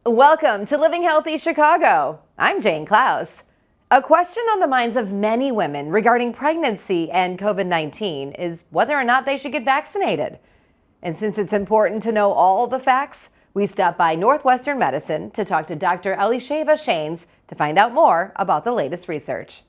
Welcome to Living Healthy Chicago. I'm Jane Klaus. A question on the minds of many women regarding pregnancy and COVID-19 is whether or not they should get vaccinated. And since it's important to know all the facts, we stopped by Northwestern Medicine to talk to Dr. Elisheva Shanes to find out more about the latest research.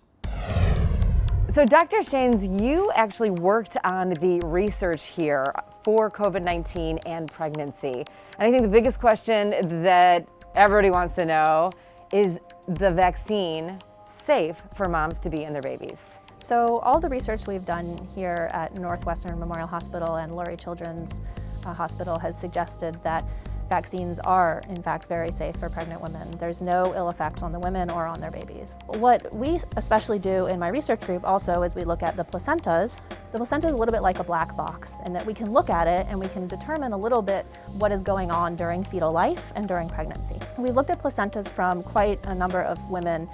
So Dr. Shanes, you actually worked on the research here for COVID-19 and pregnancy. And I think the biggest question that everybody wants to know is the vaccine safe for moms to be in their babies? So all the research we've done here at Northwestern Memorial Hospital and Lurie Children's Hospital has suggested that vaccines are, in fact, very safe for pregnant women. There's no ill effects on the women or on their babies. What we especially do in my research group also is we look at the placentas. The placenta is a little bit like a black box in that we can look at it and we can determine a little bit what is going on during fetal life and during pregnancy. We looked at placentas from quite a number of women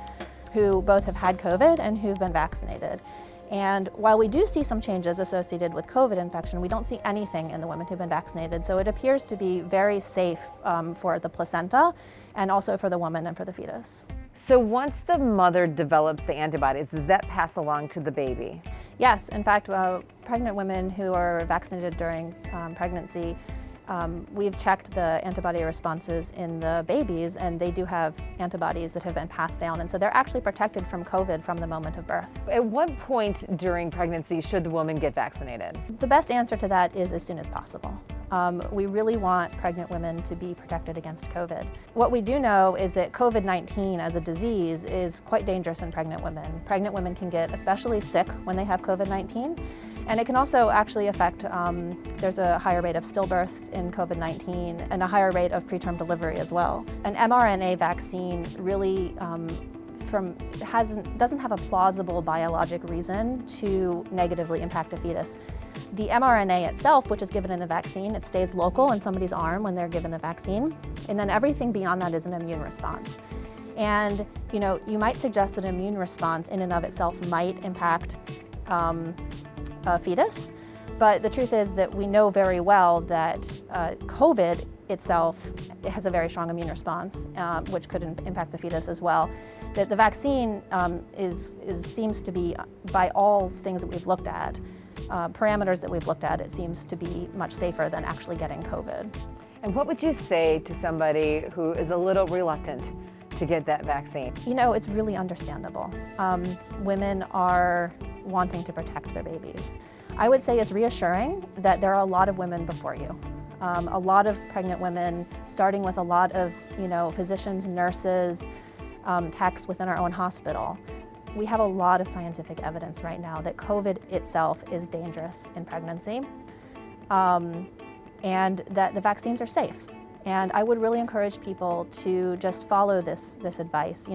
who both have had COVID and who've been vaccinated. And while we do see some changes associated with COVID infection, we don't see anything in the women who've been vaccinated. So it appears to be very safe for the placenta and also for the woman and for the fetus. So once the mother develops the antibodies, does that pass along to the baby? Yes, in fact, pregnant women who are vaccinated during pregnancy, we've checked the antibody responses in the babies, and they do have antibodies that have been passed down, and so they're actually protected from COVID from the moment of birth. At what point during pregnancy should the woman get vaccinated? The best answer to that is as soon as possible. We really want pregnant women to be protected against COVID. What we do know is that COVID-19 as a disease is quite dangerous in pregnant women. Pregnant women can get especially sick when they have COVID-19. And it can also actually affect, there's a higher rate of stillbirth in COVID-19 and a higher rate of preterm delivery as well. An mRNA vaccine really doesn't have a plausible biologic reason to negatively impact a fetus. The mRNA itself, which is given in the vaccine, it stays local in somebody's arm when they're given the vaccine. And then everything beyond that is an immune response. And you might suggest that an immune response in and of itself might impact a fetus, but the truth is that we know very well that COVID itself has a very strong immune response, which could impact the fetus as well. That the vaccine seems to be, by all things that we've looked at, parameters that we've looked at, it seems to be much safer than actually getting COVID. And what would you say to somebody who is a little reluctant to get that vaccine? It's really understandable. Women are wanting to protect their babies. I would say it's reassuring that there are a lot of women before you. A lot of pregnant women, starting with a lot of physicians, nurses, techs within our own hospital. We have a lot of scientific evidence right now that COVID itself is dangerous in pregnancy, and that the vaccines are safe. And I would really encourage people to just follow this advice.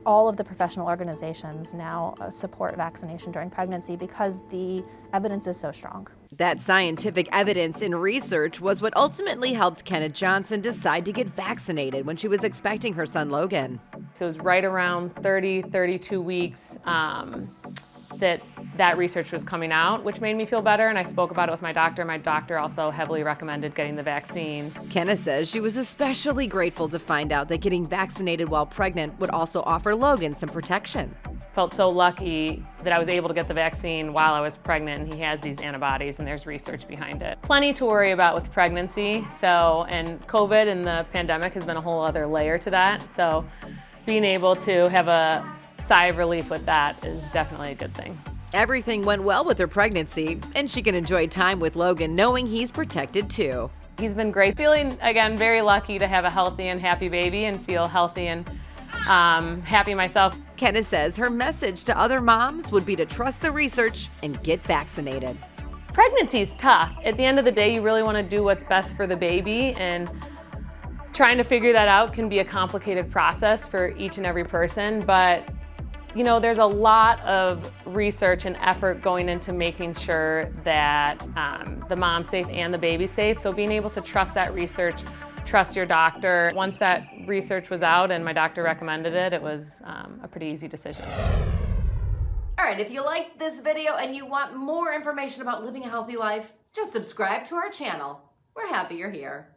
All of the professional organizations now support vaccination during pregnancy because the evidence is so strong. That scientific evidence and research was what ultimately helped Kenneth Johnson decide to get vaccinated when she was expecting her son Logan. So it was right around 32 weeks that research was coming out, which made me feel better, and I spoke about it with my doctor. My doctor also heavily recommended getting the vaccine. Kenneth says she was especially grateful to find out that getting vaccinated while pregnant would also offer Logan some protection. Felt so lucky that I was able to get the vaccine while I was pregnant, and he has these antibodies and there's research behind it. Plenty to worry about with pregnancy, and COVID and the pandemic has been a whole other layer to that. So being able to have a sigh of relief with that is definitely a good thing. Everything went well with her pregnancy, and she can enjoy time with Logan knowing he's protected too. He's been great. Feeling, again, very lucky to have a healthy and happy baby and feel healthy and happy myself. Kenneth says her message to other moms would be to trust the research and get vaccinated. Pregnancy is tough. At the end of the day, you really want to do what's best for the baby, and trying to figure that out can be a complicated process for each and every person, but there's a lot of research and effort going into making sure that the mom's safe and the baby's safe. So being able to trust that research, trust your doctor. Once that research was out and my doctor recommended it, it was a pretty easy decision. All right, if you liked this video and you want more information about living a healthy life, just subscribe to our channel. We're happy you're here.